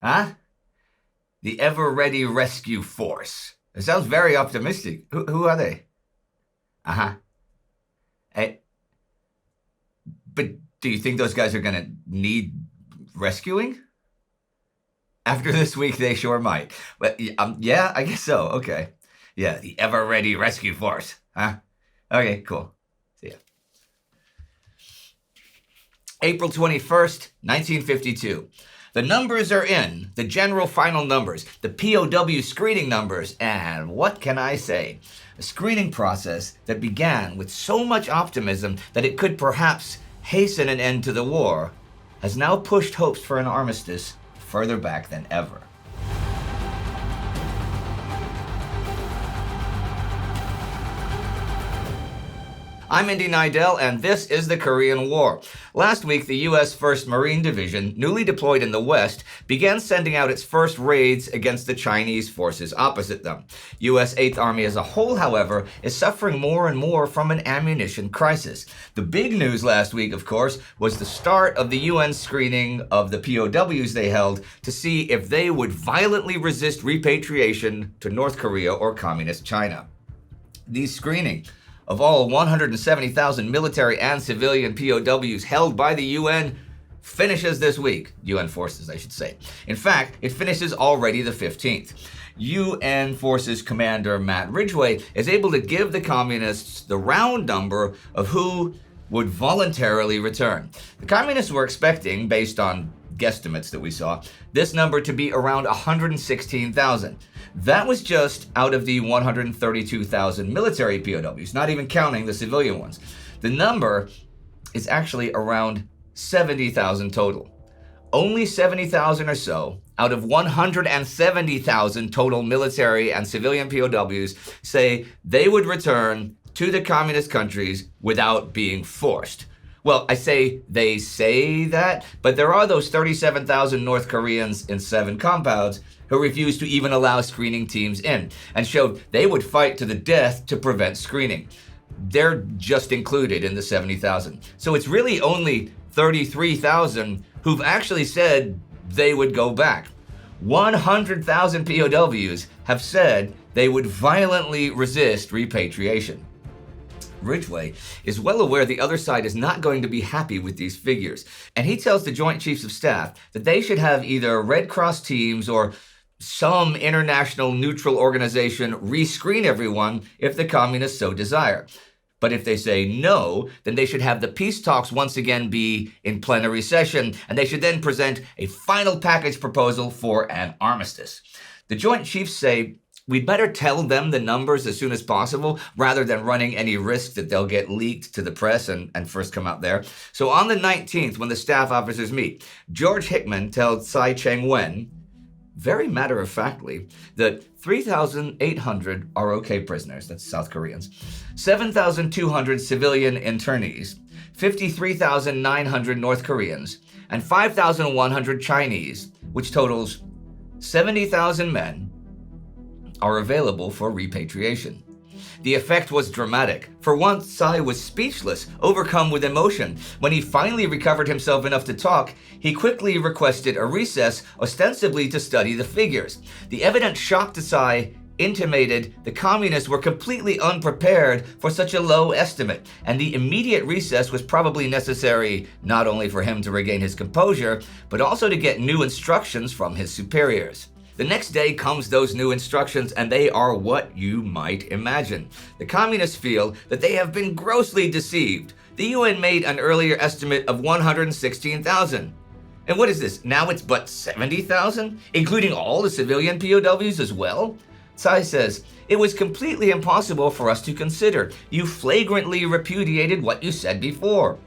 Huh? The Ever-Ready Rescue Force. It sounds very optimistic. Who are they? Uh-huh. Hey, but do you think those guys are gonna need rescuing? After this week, they sure might. But yeah, I guess so. Okay. Yeah, the Ever-Ready Rescue Force. Huh? Okay, cool. See ya. April 21st, 1952. The numbers are in, the general final numbers, the POW screening numbers, and what can I say? A screening process that began with so much optimism that it could perhaps hasten an end to the war has now pushed hopes for an armistice further back than ever. I'm Indy Neidell, and this is the Korean War. Last week, the U.S. 1st Marine Division, newly deployed in the West, began sending out its first raids against the Chinese forces opposite them. U.S. 8th Army as a whole, however, is suffering more and more from an ammunition crisis. The big news last week, of course, was the start of the UN screening of the POWs they held to see if they would violently resist repatriation to North Korea or Communist China. These screening of all 170,000 military and civilian POWs held by the UN finishes this week. UN forces, I should say. In fact, it finishes already the 15th. UN Forces Commander Matt Ridgway is able to give the communists the round number of who would voluntarily return. The communists were expecting, based on guesstimates that we saw, this number to be around 116,000. That was just out of the 132,000 military POWs, not even counting the civilian ones. The number is actually around 70,000 total. Only 70,000 or so out of 170,000 total military and civilian POWs say they would return to the communist countries without being forced. Well, I say they say that, but there are those 37,000 North Koreans in 7 compounds who refused to even allow screening teams in and showed they would fight to the death to prevent screening. They're just included in the 70,000. So it's really only 33,000 who've actually said they would go back. 100,000 POWs have said they would violently resist repatriation. Ridgway is well aware the other side is not going to be happy with these figures, and he tells the Joint Chiefs of Staff that they should have either Red Cross teams or some international neutral organization rescreen everyone if the communists so desire. But if they say no, then they should have the peace talks once again be in plenary session, and they should then present a final package proposal for an armistice. The Joint Chiefs say we'd better tell them the numbers as soon as possible rather than running any risk that they'll get leaked to the press and first come out there. So on the 19th, when the staff officers meet, George Hickman tells Tsai Ching-wen, very matter-of-factly, that 3,800 ROK prisoners, that's South Koreans, 7,200 civilian internees, 53,900 North Koreans, and 5,100 Chinese, which totals 70,000 men, are available for repatriation. The effect was dramatic. For once, Tsai was speechless, overcome with emotion. When he finally recovered himself enough to talk, he quickly requested a recess, ostensibly to study the figures. The evident shock to Tsai intimated the communists were completely unprepared for such a low estimate, and the immediate recess was probably necessary not only for him to regain his composure, but also to get new instructions from his superiors. The next day comes those new instructions, and they are what you might imagine. The communists feel that they have been grossly deceived. The UN made an earlier estimate of 116,000. And what is this? Now it's but 70,000? Including all the civilian POWs as well? Tsai says, it was completely impossible for us to consider. You flagrantly repudiated what you said before.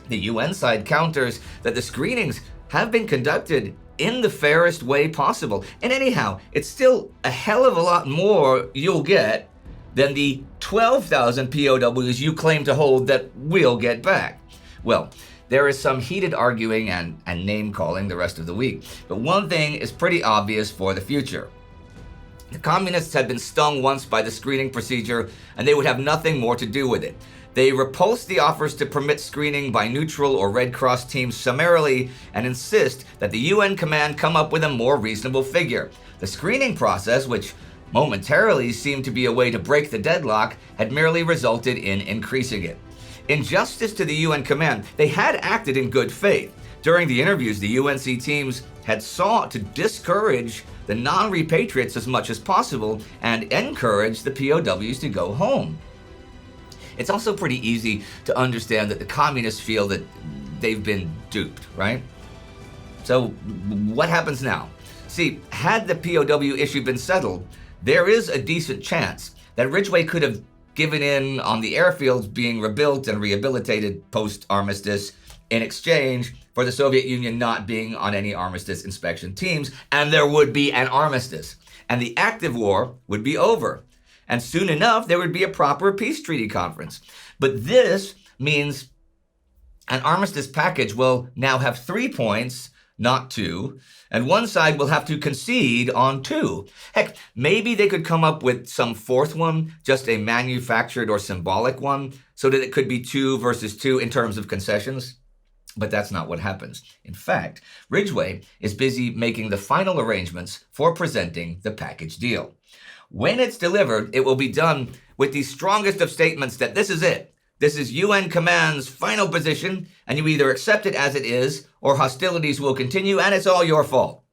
The UN side counters that the screenings have been conducted in the fairest way possible. And anyhow, it's still a hell of a lot more you'll get than the 12,000 POWs you claim to hold that we'll get back. Well, there is some heated arguing and name-calling the rest of the week. But one thing is pretty obvious for the future. The communists had been stung once by the screening procedure, and they would have nothing more to do with it. They repulse the offers to permit screening by neutral or Red Cross teams summarily and insist that the UN command come up with a more reasonable figure. The screening process, which momentarily seemed to be a way to break the deadlock, had merely resulted in increasing it. In justice to the UN command, they had acted in good faith. During the interviews, the UNC teams had sought to discourage the non-repatriates as much as possible and encourage the POWs to go home. It's also pretty easy to understand that the communists feel that they've been duped, right? So what happens now? See, had the POW issue been settled, there is a decent chance that Ridgway could have given in on the airfields being rebuilt and rehabilitated post-armistice in exchange for the Soviet Union not being on any armistice inspection teams, and there would be an armistice. And the active war would be over. And soon enough, there would be a proper peace treaty conference. But this means an armistice package will now have 3 points, not 2, and one side will have to concede on 2. Heck, maybe they could come up with some fourth one, just a manufactured or symbolic one, so that it could be 2 versus 2 in terms of concessions. But that's not what happens. In fact, Ridgway is busy making the final arrangements for presenting the package deal. When it's delivered, it will be done with the strongest of statements that this is it. This is UN Command's final position, and you either accept it as it is, or hostilities will continue, and it's all your fault.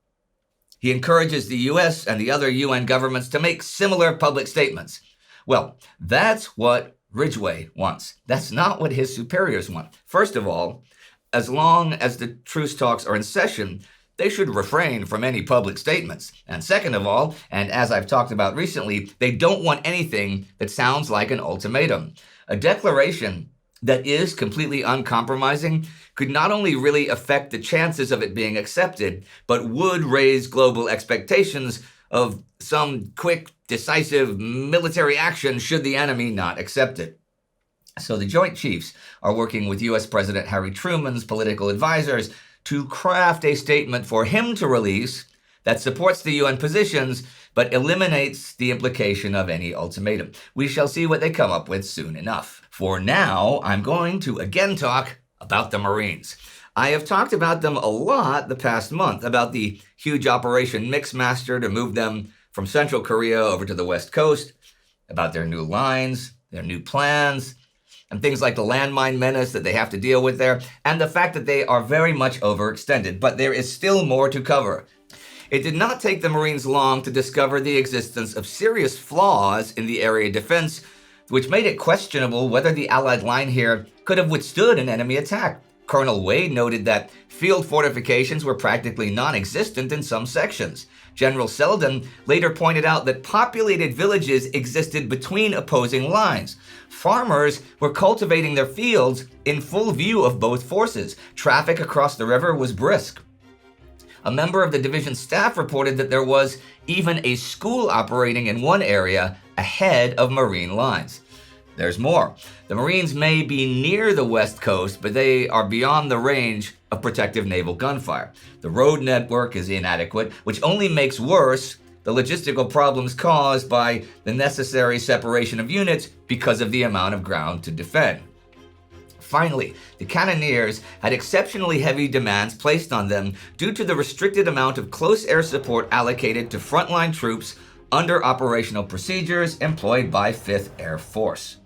He encourages the US and the other UN governments to make similar public statements. Well, that's what Ridgway wants. That's not what his superiors want. First of all, as long as the truce talks are in session, they should refrain from any public statements. And second of all, and as I've talked about recently, they don't want anything that sounds like an ultimatum. A declaration that is completely uncompromising could not only really affect the chances of it being accepted, but would raise global expectations of some quick, decisive military action should the enemy not accept it. So the Joint Chiefs are working with U.S. President Harry Truman's political advisors to craft a statement for him to release that supports the UN positions, but eliminates the implication of any ultimatum. We shall see what they come up with soon enough. For now, I'm going to again talk about the Marines. I have talked about them a lot the past month, about the huge Operation Mixmaster to move them from Central Korea over to the West Coast, about their new lines, their new plans, and things like the landmine menace that they have to deal with there, and the fact that they are very much overextended. But there is still more to cover. It did not take the Marines long to discover the existence of serious flaws in the area defense, which made it questionable whether the Allied line here could have withstood an enemy attack. Colonel Wade noted that field fortifications were practically non-existent in some sections. General Selden later pointed out that populated villages existed between opposing lines. Farmers were cultivating their fields in full view of both forces. Traffic across the river was brisk. A member of the division staff reported that there was even a school operating in one area ahead of Marine lines. There's more. The Marines may be near the West Coast, but they are beyond the range of protective naval gunfire. The road network is inadequate, which only makes worse the logistical problems caused by the necessary separation of units because of the amount of ground to defend. Finally, the cannoneers had exceptionally heavy demands placed on them due to the restricted amount of close air support allocated to frontline troops under operational procedures employed by 5th Air Force.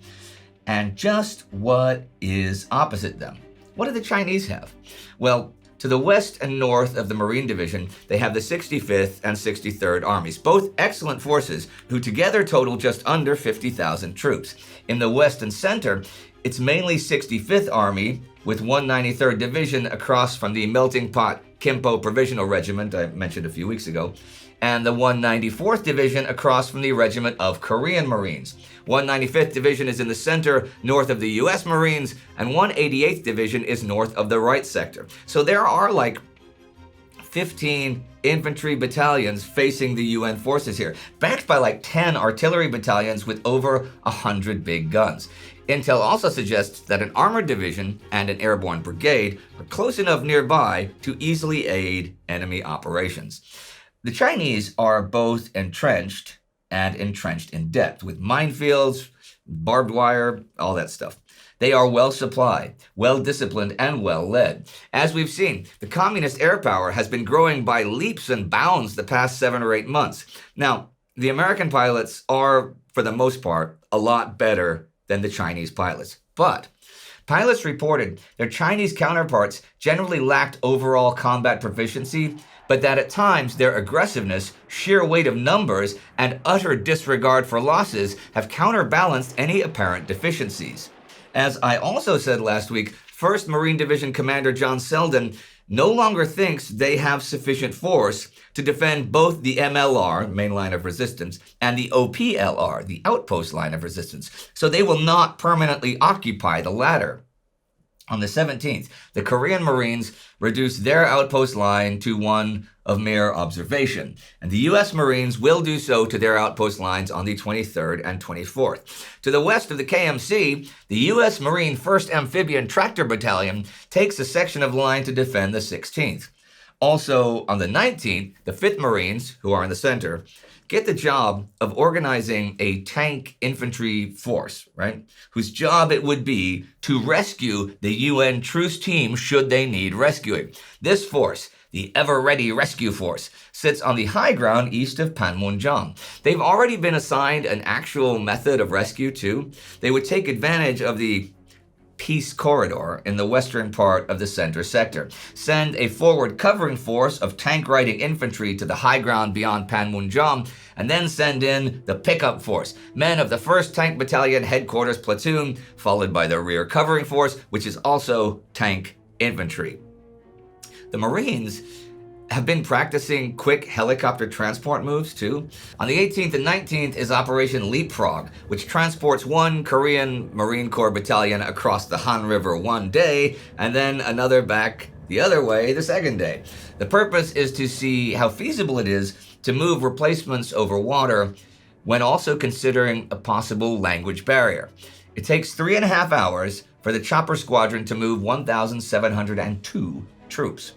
And just what is opposite them? What do the Chinese have? Well, to the west and north of the Marine Division, they have the 65th and 63rd Armies, both excellent forces who together total just under 50,000 troops. In the west and center, it's mainly 65th Army with 193rd Division across from the Melting Pot Kimpo Provisional Regiment I mentioned a few weeks ago, and the 194th Division across from the Regiment of Korean Marines. 195th Division is in the center, north of the US Marines, and 188th Division is north of the Right sector. So there are like 15 infantry battalions facing the UN forces here, backed by like 10 artillery battalions with over 100 big guns. Intel also suggests that an armored division and an airborne brigade are close enough nearby to easily aid enemy operations. The Chinese are both entrenched and entrenched in depth, with minefields, barbed wire, all that stuff. They are well supplied, well disciplined, and well led. As we've seen, the communist air power has been growing by leaps and bounds the past 7 or 8 months. Now, the American pilots are, for the most part, a lot better than the Chinese pilots. But pilots reported their Chinese counterparts generally lacked overall combat proficiency, but that at times their aggressiveness, sheer weight of numbers, and utter disregard for losses have counterbalanced any apparent deficiencies. As I also said last week, 1st Marine Division Commander John Selden no longer thinks they have sufficient force to defend both the MLR, main line of resistance, and the OPLR, the outpost line of resistance, so they will not permanently occupy the latter. On the 17th, the Korean Marines reduced their outpost line to one of mere observation, and the U.S. Marines will do so to their outpost lines on the 23rd and 24th. To the west of the KMC, the U.S. Marine 1st Amphibian Tractor Battalion takes a section of line to defend the 16th. Also, on the 19th, the 5th Marines, who are in the center, get the job of organizing a tank infantry force, right? Whose job it would be to rescue the UN truce team should they need rescuing. This force, the Ever-Ready Rescue Force, sits on the high ground east of Panmunjom. They've already been assigned an actual method of rescue too. They would take advantage of the Peace Corridor in the western part of the center sector, send a forward covering force of tank-riding infantry to the high ground beyond Panmunjom, and then send in the pickup force, men of the 1st Tank Battalion Headquarters Platoon, followed by the rear covering force, which is also tank infantry. The Marines have been practicing quick helicopter transport moves too. On the 18th and 19th is Operation Leapfrog, which transports one Korean Marine Corps battalion across the Han River one day, and then another back the other way the second day. The purpose is to see how feasible it is to move replacements over water when also considering a possible language barrier. It takes 3.5 hours for the chopper squadron to move 1,702 troops.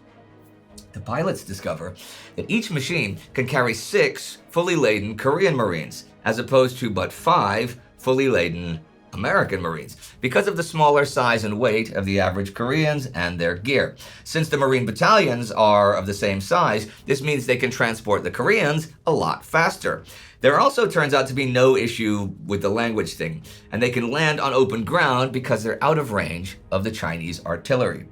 The pilots discover that each machine can carry 6 fully laden Korean Marines, as opposed to but 5 fully laden American Marines, because of the smaller size and weight of the average Koreans and their gear. Since the Marine battalions are of the same size, this means they can transport the Koreans a lot faster. There also turns out to be no issue with the language thing, and they can land on open ground because they're out of range of the Chinese artillery.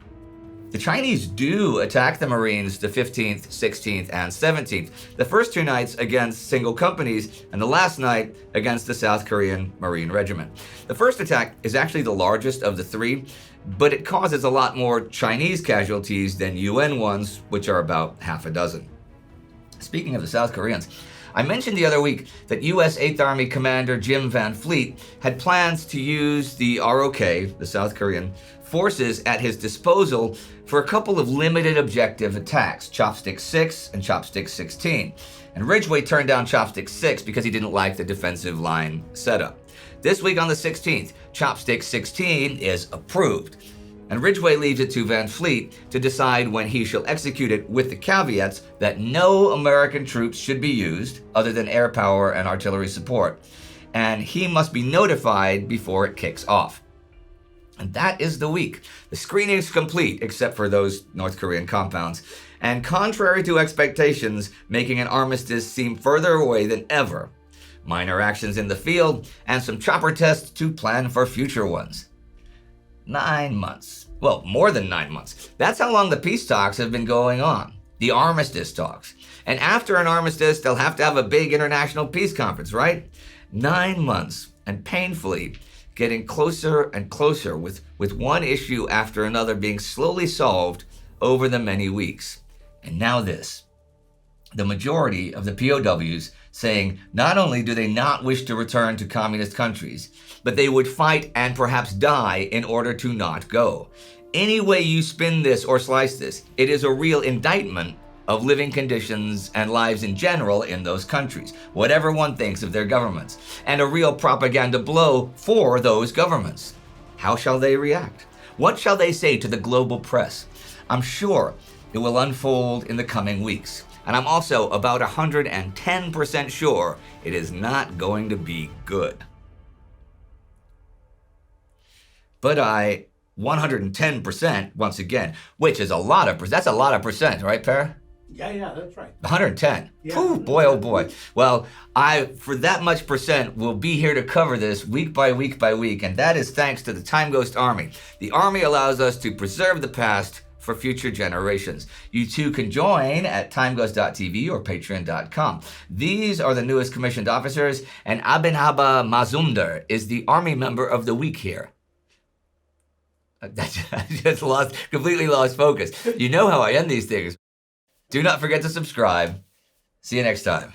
The Chinese do attack the Marines the 15th, 16th, and 17th, the first 2 nights against single companies, and the last night against the South Korean Marine Regiment. The first attack is actually the largest of the 3, but it causes a lot more Chinese casualties than UN ones, which are about half a dozen. Speaking of the South Koreans, I mentioned the other week that U.S. 8th Army Commander Jim Van Fleet had plans to use the ROK, the South Korean, forces at his disposal for a couple of limited objective attacks, Chopstick 6 and Chopstick 16. And Ridgway turned down Chopstick 6 because he didn't like the defensive line setup. This week on the 16th, Chopstick 16 is approved. And Ridgway leaves it to Van Fleet to decide when he shall execute it, with the caveats that no American troops should be used other than air power and artillery support. And he must be notified before it kicks off. And that is the week. The screening is complete, except for those North Korean compounds. And contrary to expectations, making an armistice seem further away than ever. Minor actions in the field, and some chopper tests to plan for future ones. 9 months. Well, more than 9 months. That's how long the peace talks have been going on. The armistice talks. And after an armistice, they'll have to have a big international peace conference, right? 9 months, and painfully getting closer and closer, with one issue after another being slowly solved over the many weeks. And now this. The majority of the POWs saying not only do they not wish to return to communist countries, but they would fight and perhaps die in order to not go. Any way you spin this or slice this, it is a real indictment of living conditions and lives in general in those countries, whatever one thinks of their governments, and a real propaganda blow for those governments. How shall they react? What shall they say to the global press? I'm sure it will unfold in the coming weeks, and I'm also about 110% sure it is not going to be good. but I 110% once again, which is a lot of percent. That's a lot of percent, right, Per? Yeah, that's right. 110. Yeah. Whew, boy, oh boy. Well, I, for that much percent, will be here to cover this week by week by week, and that is thanks to the Time Ghost Army. The Army allows us to preserve the past for future generations. You too can join at timeghost.tv or patreon.com. These are the newest commissioned officers, and Abinhaba Mazunder is the Army member of the week here. I just completely lost focus. You know how I end these things. Do not forget to subscribe. See you next time.